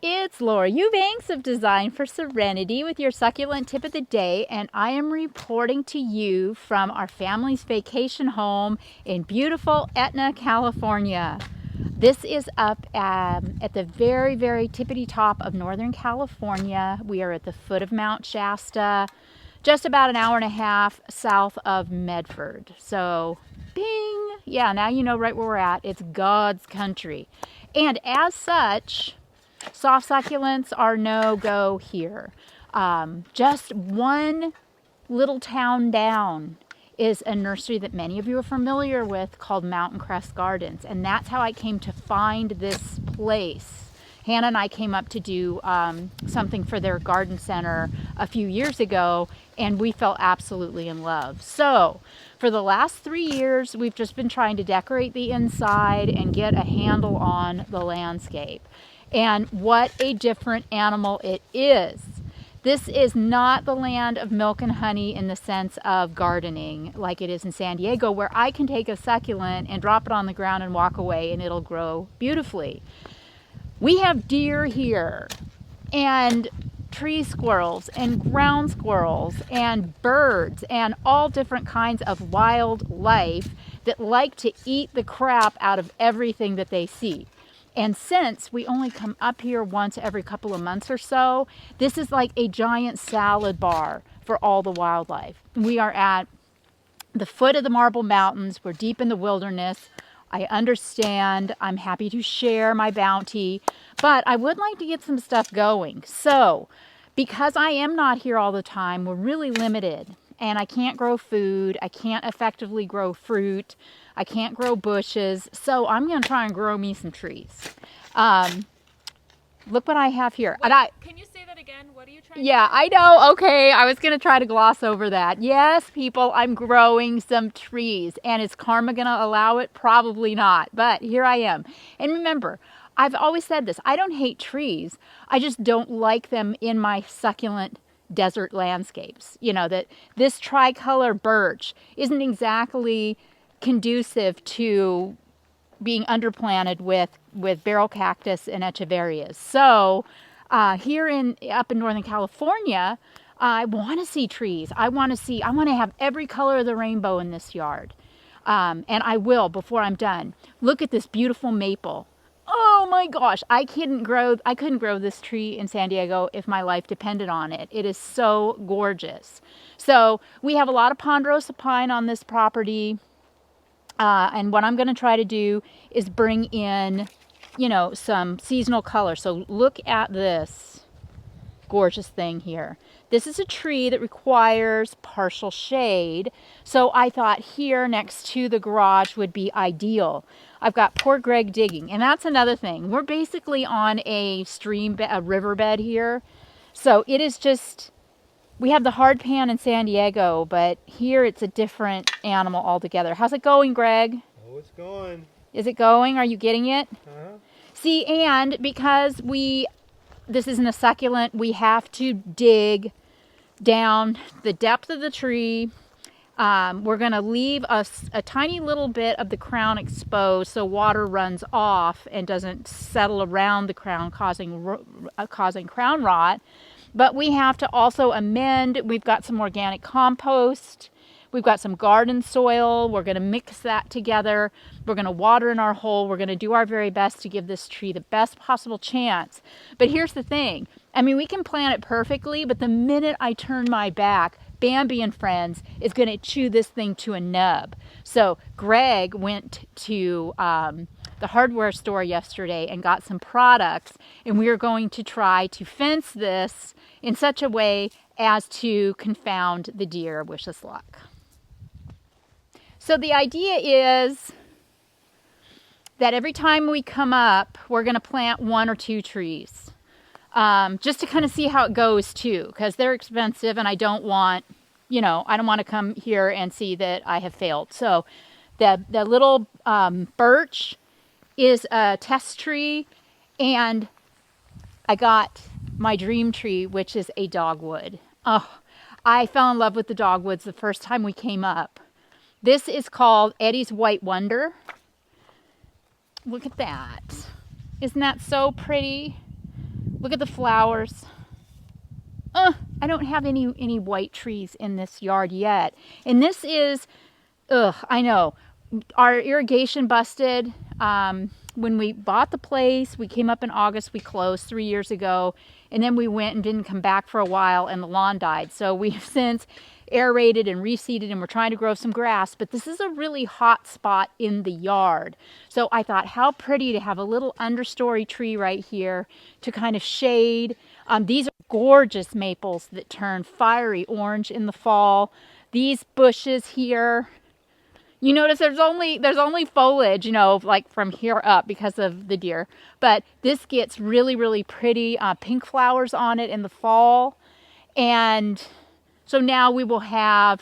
it's Laura Eubanks of Design for Serenity with your succulent tip of the day, and I am reporting to you from our family's vacation home in beautiful Etna, California. This is up at the very, very tippity top of Northern California. We are at the foot of Mount Shasta, just about an hour and a half south of Medford. So, bing! Yeah, now you know right where we're at. It's God's country. And as such, soft succulents are no-go here. Just one little town down is a nursery that many of you are familiar with called Mountain Crest Gardens. And that's how I came to find this place. Hannah and I came up to do something for their garden center a few years ago, and we fell absolutely in love. So for the last 3 years, we've just been trying to decorate the inside and get a handle on the landscape. And what a different animal it is. This is not the land of milk and honey in the sense of gardening like it is in San Diego, where I can take a succulent and drop it on the ground and walk away and it'll grow beautifully. We have deer here, and tree squirrels, and ground squirrels, and birds, and all different kinds of wildlife that like to eat the crap out of everything that they see. And since we only come up here once every couple of months or so, this is like a giant salad bar for all the wildlife. We are at the foot of the Marble Mountains. We're deep in the wilderness. I understand. I'm happy to share my bounty, but I would like to get some stuff going. So, because I am not here all the time, we're really limited. And I can't grow food. I can't effectively grow fruit. I can't grow bushes. So I'm going to try and grow me some trees. Look what I have here. Wait, and can you say that again? What are you trying Yeah, to do? I know. Okay, I was going to try to gloss over that. Yes, people, I'm growing some trees. And is karma going to allow it? Probably not. But here I am. And remember, I've always said this. I don't hate trees. I just don't like them in my succulent desert landscapes. You know, that this tricolor birch isn't exactly conducive to being underplanted with barrel cactus and echeverias. So here up in Northern California, I want to see trees. I want to have every color of the rainbow in this yard. And I will before I'm done. Look at this beautiful maple. Oh my gosh, I couldn't grow this tree in San Diego if my life depended on it. It is so gorgeous. So we have a lot of ponderosa pine on this property. And what I'm going to try to do is bring in, you know, some seasonal color. So look at this gorgeous thing here. This is a tree that requires partial shade. So I thought here next to the garage would be ideal. I've got poor Greg digging. And that's another thing. We're basically on a riverbed here. So it is just, we have the hard pan in San Diego, but here it's a different animal altogether. How's it going, Greg? Oh, it's going. Is it going? Are you getting it? Uh-huh. See, and because this isn't a succulent, we have to dig down the depth of the tree. We're going to leave a tiny little bit of the crown exposed so water runs off and doesn't settle around the crown, causing crown rot. But we have to also amend. We've got some organic compost. We've got some garden soil. We're going to mix that together. We're going to water in our hole. We're going to do our very best to give this tree the best possible chance. But here's the thing. I mean, we can plant it perfectly, but the minute I turn my back, Bambi and friends is going to chew this thing to a nub. So Greg went to the hardware store yesterday and got some products, and we are going to try to fence this in such a way as to confound the deer. Wish us luck. So the idea is that every time we come up, we're going to plant 1 or 2 trees. Just to kind of see how it goes too, because they're expensive and I don't want, you know, I don't want to come here and see that I have failed. So the little birch is a test tree, and I got my dream tree, which is a dogwood. Oh, I fell in love with the dogwoods the first time we came up. This is called Eddie's White Wonder. Look at that. Isn't that so pretty? Look at the flowers. I don't have any white trees in this yard yet. And this is, I know, our irrigation busted. When we bought the place, we came up in August, we closed 3 years ago, and then we went and didn't come back for a while and the lawn died. So we've since aerated and reseeded and we're trying to grow some grass, but this is a really hot spot in the yard. So I thought how pretty to have a little understory tree right here to kind of shade. These are gorgeous maples that turn fiery orange in the fall. These bushes here, you notice there's only foliage, you know, like from here up because of the deer. But this gets really, really pretty pink flowers on it in the fall. And so now we will have,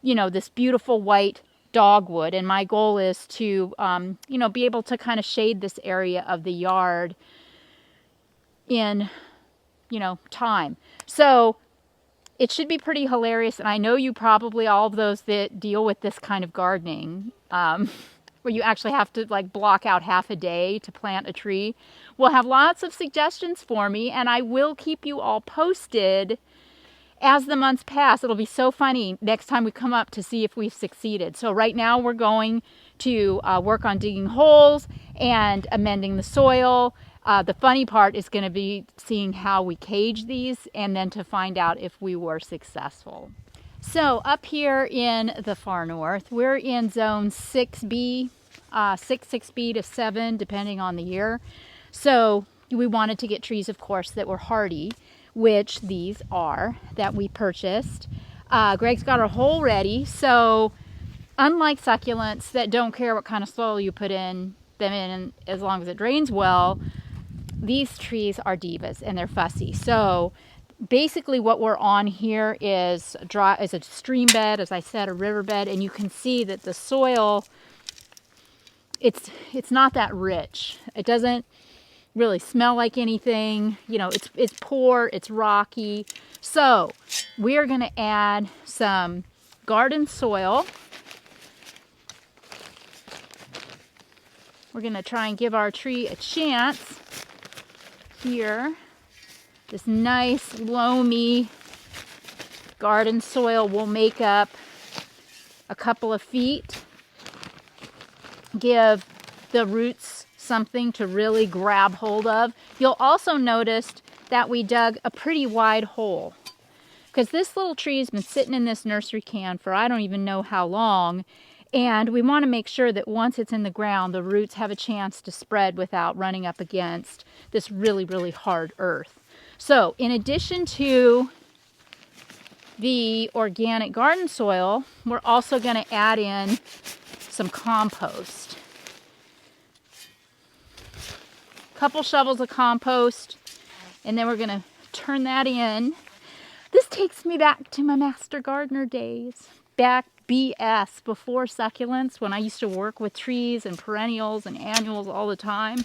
you know, this beautiful white dogwood. And my goal is to, you know, be able to kind of shade this area of the yard in, you know, time. So it should be pretty hilarious, and I know you probably, all of those that deal with this kind of gardening, where you actually have to like block out half a day to plant a tree, will have lots of suggestions for me, and I will keep you all posted as the months pass. It'll be so funny next time we come up to see if we've succeeded. So right now we're going to work on digging holes and amending the soil. The funny part is going to be seeing how we cage these and then to find out if we were successful. So up here in the far north, we're in zone 6B, 6B to 7, depending on the year. So we wanted to get trees, of course, that were hardy, which these are, that we purchased. Greg's got our hole ready. So unlike succulents that don't care what kind of soil you put them in as long as it drains well, these trees are divas and they're fussy. So basically what we're on here is a stream bed, as I said, a riverbed, and you can see that the soil, it's not that rich. It doesn't really smell like anything. You know, it's poor, it's rocky. So we are going to add some garden soil. We're going to try and give our tree a chance. Here, this nice loamy garden soil will make up a couple of feet, give the roots something to really grab hold of. You'll also notice that we dug a pretty wide hole because this little tree has been sitting in this nursery can for I don't even know how long. And we want to make sure that once it's in the ground, the roots have a chance to spread without running up against this really, really hard earth. So in addition to the organic garden soil, we're also going to add in some compost. A couple shovels of compost, and then we're going to turn that in. This takes me back to my master gardener days. Back BS before succulents, when I used to work with trees and perennials and annuals all the time.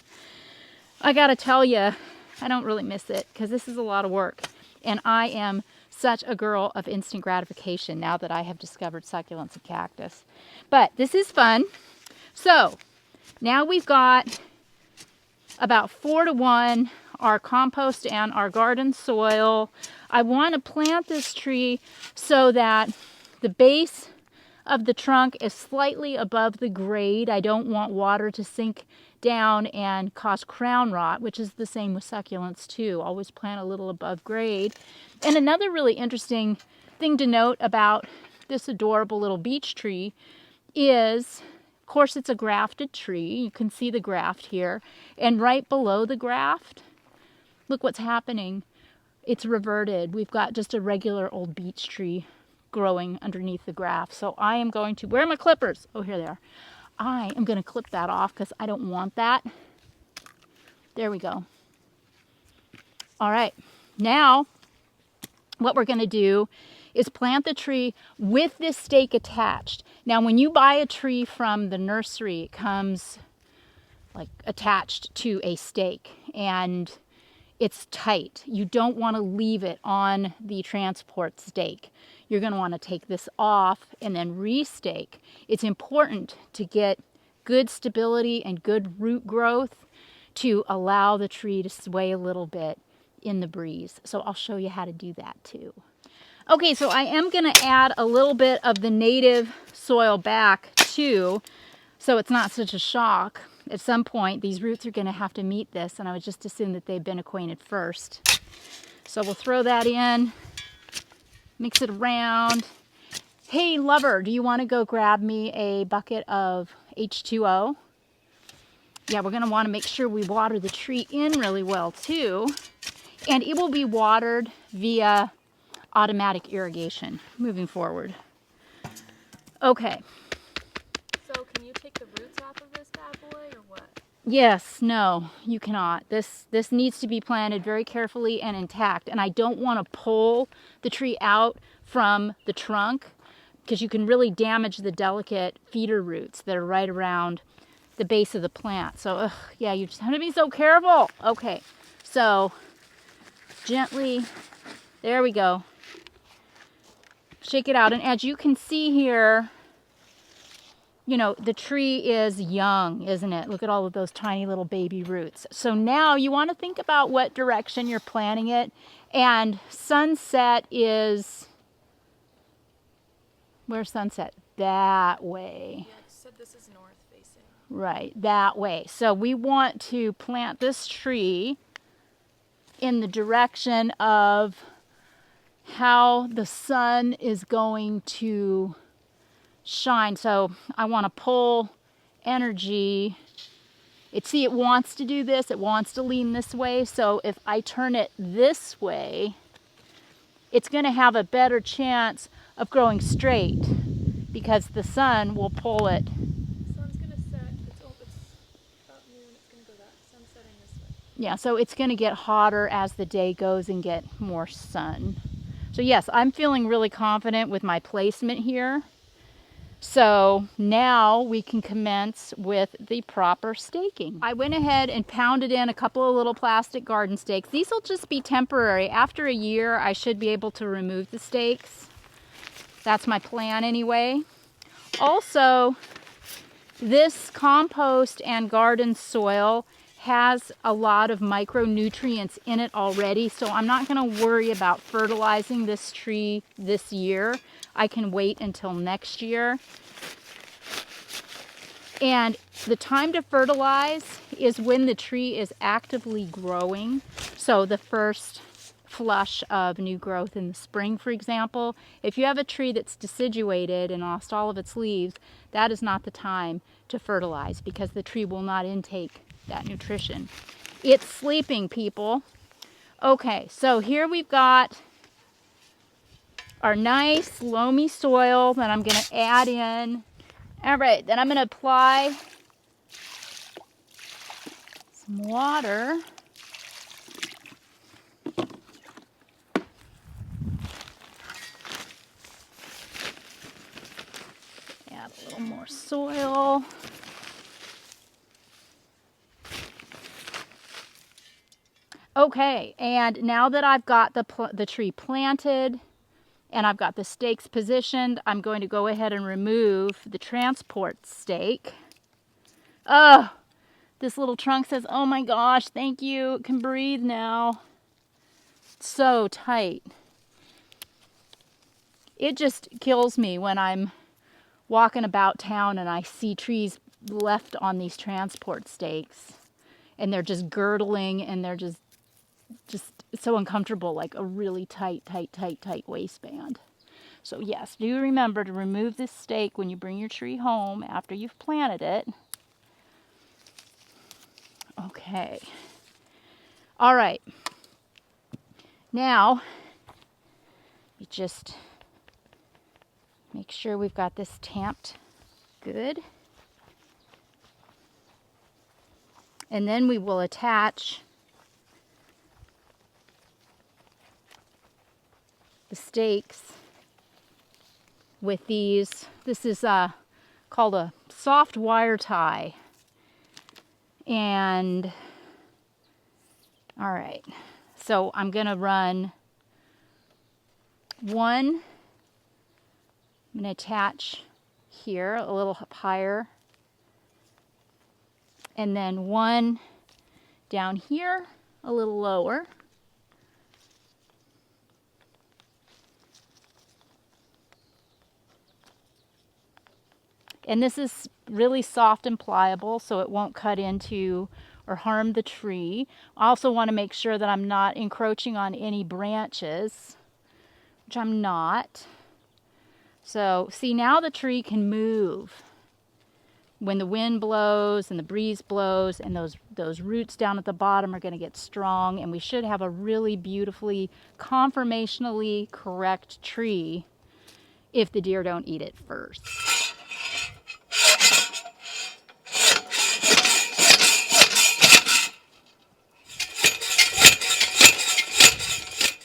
I gotta tell you, I don't really miss it because this is a lot of work, and I am such a girl of instant gratification now that I have discovered succulents and cactus. But this is fun. So now we've got about 4-to-1 our compost and our garden soil. I want to plant this tree so that the base of the trunk is slightly above the grade. I don't want water to sink down and cause crown rot, which is the same with succulents too. Always plant a little above grade. And another really interesting thing to note about this adorable little beech tree is, of course, it's a grafted tree. You can see the graft here. And right below the graft, look what's happening. It's reverted. We've got just a regular old beech tree growing underneath the graft. So I am going to, where are my clippers? Oh, here they are. I am going to clip that off because I don't want that. There we go. All right. Now, what we're going to do is plant the tree with this stake attached. Now, when you buy a tree from the nursery, it comes like attached to a stake, and it's tight. You don't want to leave it on the transport stake. You're going to want to take this off and then restake. It's important to get good stability and good root growth to allow the tree to sway a little bit in the breeze. So I'll show you how to do that too. Okay, so I am going to add a little bit of the native soil back too, so it's not such a shock. At some point, these roots are going to have to meet this, and I would just assume that they've been acquainted first. So we'll throw that in, mix it around. Hey, lover, do you want to go grab me a bucket of H2O? Yeah, we're going to want to make sure we water the tree in really well too, and it will be watered via automatic irrigation moving forward. Okay. So can you take the roots off of this bad boy or what? Yes, no, you cannot. This needs to be planted very carefully and intact. And I don't want to pull the tree out from the trunk because you can really damage the delicate feeder roots that are right around the base of the plant. So, yeah, you just have to be so careful. Okay, so gently, there we go. Shake it out, and as you can see here, you know, the tree is young, isn't it? Look at all of those tiny little baby roots. So now you want to think about what direction you're planting it, and sunset is, where's sunset? That way. Yeah, you said this is north facing. Right, that way. So we want to plant this tree in the direction of how the sun is going to shine. So I want to pull energy. See, it wants to do this. It wants to lean this way. So if I turn it this way, it's going to have a better chance of growing straight because the sun will pull it. The sun's going to set. It's about noon. It's going to go that. Sun's setting this way. Yeah, so it's going to get hotter as the day goes and get more sun. So yes, I'm feeling really confident with my placement here. So now we can commence with the proper staking. I went ahead and pounded in a couple of little plastic garden stakes. These will just be temporary. After a year, I should be able to remove the stakes. That's my plan anyway. Also, this compost and garden soil has a lot of micronutrients in it already, so I'm not going to worry about fertilizing this tree this year. I can wait until next year. And the time to fertilize is when the tree is actively growing. So the first flush of new growth in the spring, for example. If you have a tree that's deciduated and lost all of its leaves, that is not the time to fertilize because the tree will not intake that nutrition. It's sleeping, people. Okay, so here we've got our nice loamy soil that I'm going to add in. All right, then I'm going to apply some water. Add a little more soil. Okay, and now that I've got the tree planted and I've got the stakes positioned, I'm going to go ahead and remove the transport stake. Oh, this little trunk says, oh my gosh, thank you, it can breathe now. It's so tight. It just kills me when I'm walking about town and I see trees left on these transport stakes and they're just girdling and they're just so uncomfortable, like a really tight waistband. So yes, do remember to remove this stake when you bring your tree home after you've planted it. Okay. All right. Now, you just make sure we've got this tamped good. And then we will attach the stakes with these. This is called a soft wire tie. And all right, so I'm gonna run one. I'm gonna attach here a little up higher, and then one down here a little lower. And this is really soft and pliable, so it won't cut into or harm the tree. I also want to make sure that I'm not encroaching on any branches, which I'm not. So see, now the tree can move when the wind blows and the breeze blows, and those roots down at the bottom are going to get strong, and we should have a really beautifully conformationally correct tree if the deer don't eat it first.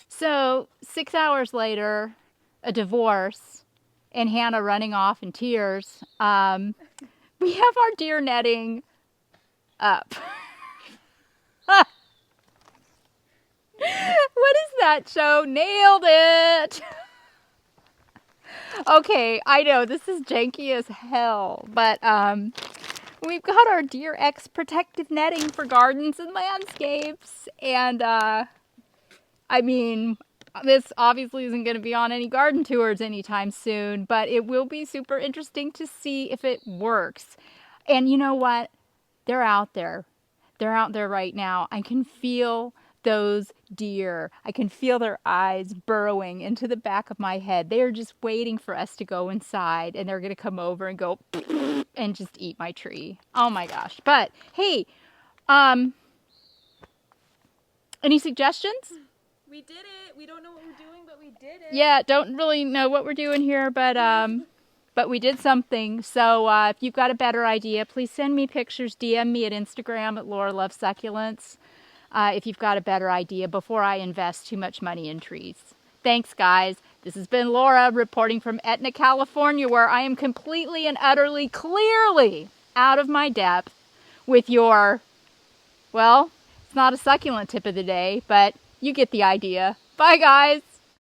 So 6 hours later, a divorce, and Hannah running off in tears, we have our deer netting up. What is that, show? Nailed it! Okay, I know this is janky as hell, but we've got our Deer X protective netting for gardens and landscapes, and I mean, this obviously isn't going to be on any garden tours anytime soon, but it will be super interesting to see if it works. And you know what? They're out there. They're out there right now. I can feel those deer. I can feel their eyes burrowing into the back of my head. They are just waiting for us to go inside, and they're going to come over and go and just eat my tree. Oh my gosh. But hey, any suggestions? We did it. We don't know what we're doing, but we did it. Yeah, don't really know what we're doing here, but we did something. So if you've got a better idea, please send me pictures. DM me at Instagram at Laura Loves Succulents if you've got a better idea before I invest too much money in trees. Thanks, guys. This has been Laura reporting from Etna, California, where I am completely and utterly, clearly out of my depth with your, well, it's not a succulent tip of the day, but you get the idea. Bye, guys.